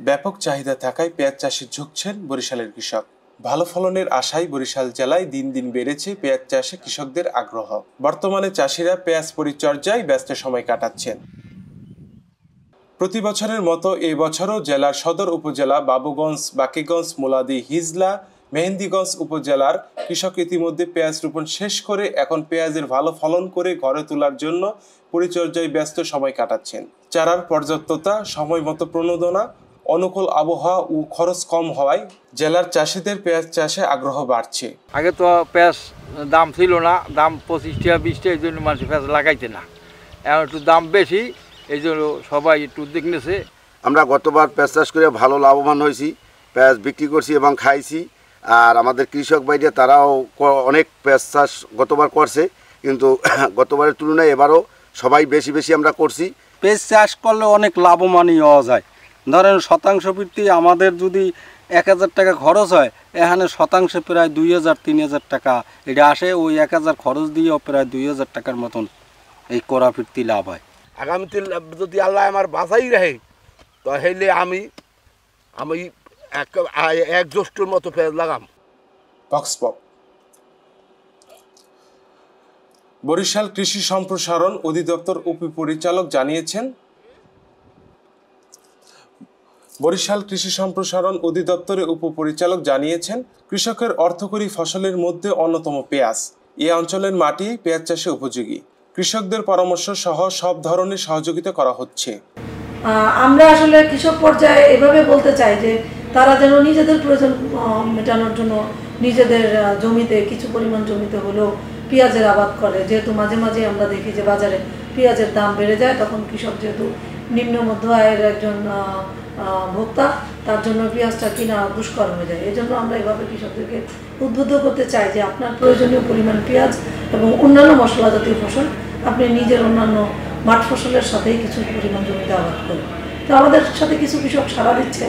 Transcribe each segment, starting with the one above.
ব্যাপক চাহিদা থাকায় পেঁয়াজ চাষে ঝুঁকছেন বরিশালের কৃষক। ভালো ফলনের আশায় বরিশাল জেলায় দিন দিন বেড়েছে পেঁয়াজ চাষে কৃষকদের আগ্রহ। বর্তমানে চাষিরা পেঁয়াজ পরিচর্যায় ব্যস্ত সময় কাটাচ্ছেন। প্রতি বছরের মতো এই বছরও জেলার সদর উপজেলা বাবুগঞ্জ, বাকেগঞ্জ, মুলাদি, হিজলা, মেহেন্দিগঞ্জ উপজেলার কৃষক ইতিমধ্যে পেঁয়াজ রোপণ শেষ করে এখন পেঁয়াজের ভালো ফলন করে ঘরে তোলার জন্য পরিচর্যায় ব্যস্ত সময় কাটাচ্ছেন। চারার পর্যাপ্ততা, সময় মতো প্রণোদনা, অনুকূল আবহাওয়া ও খরচ কম হওয়ায় জেলার চাষিদের পেঁয়াজ চাষে আগ্রহ বাড়ছে। আগে তো পেঁয়াজ দাম ছিল না, দাম 25 টাকা 20 টাকা, এই জন্য মানুষ পেঁয়াজ লাগাইছে না। এখন একটু দাম বেশি, এই জন্য সবাই একটু উদ্যোগ নিয়েছে। আমরা গতবার পেঁয়াজ চাষ করে ভালো লাভবান হয়েছি, পেঁয়াজ বিক্রি করছি এবং খাইছি। আর আমাদের কৃষক ভাইরা তারাও অনেক পেঁয়াজ চাষ গতবার করছে, কিন্তু গতবারের তুলনায় এবারও সবাই বেশি বেশি আমরা করছি। পেঁয়াজ চাষ করলে অনেক লাভবানই হওয়া যায়। ধরেন শতাংশ ভিত্তি আমাদের যদি 1000 টাকা খরচ হয়, এখানে শতাংশে প্রায় 2000-3000 টাকা এটা আসে। ওই 1000 খরচ দিয়েও প্রায় 2000 টাকার মতন এই করা ফিরতি লাভ হয়। আগামীতে যদি আল্লাহ আমার বাঁচাই রাখে তাহলে আমি এক জ্যৈষ্ঠর মতো পেঁয়াজ লাগাম। বরিশাল কৃষি সম্প্রসারণ অধিদপ্তর উপপরিচালক জানিয়েছেন, কৃষকের অর্থকরী ফসলের মধ্যে অন্যতম পেঁয়াজ। এই অঞ্চলের মাটি পেঁয়াজ চাষে উপযোগী। কৃষকদের পরামর্শ সহ সব ধরনের সহযোগিতা করা হচ্ছে। আমরা আসলে কৃষক পর্যায়ে এভাবে বলতে চাই যে তারা যেন নিজেদের প্রয়োজন মেটানোর জন্য নিজেদের জমিতে কিছু পরিমাণ জমিতে হলেও পেঁয়াজের আবাদ করে। যেহেতু মাঝে মাঝে আমরা দেখি যে বাজারে পেঁয়াজের দাম বেড়ে যায়, তখন কৃষক যেহেতু নিম্ন মধ্য আয়ের একজন ভোক্তা, তার জন্য পেঁয়াজটা কিনা দুষ্কর হয়ে যায়। এই জন্য আমরা এভাবে কৃষকদেরকে উদ্বুদ্ধ করতে চাই যে আপনার প্রয়োজনীয় পরিমাণ পেঁয়াজ এবং অন্যান্য মশলা জাতীয় ফসল আপনি নিজের অন্যান্য মাঠ ফসলের সাথেই কিছু পরিমাণ জমিতে আবাদ করেন। তো আমাদের সাথে কিছু কৃষক সাড়া দিচ্ছে,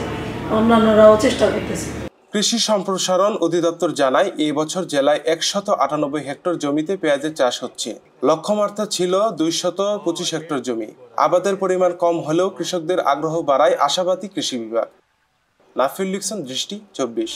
অন্যান্যরাও চেষ্টা করতেছে। কৃষি সম্প্রসারণ অধিদপ্তর জানায়, এই বছর জেলায় 198 হেক্টর জমিতে পেঁয়াজের চাষ হচ্ছে। লক্ষ্যমাত্রা ছিল 225 হেক্টর জমি। আবাদের পরিমাণ কম হলেও কৃষকদের আগ্রহ বাড়ায় আশাবাদী কৃষি বিভাগ। নাফিউল লিকসন, দৃষ্টি 24।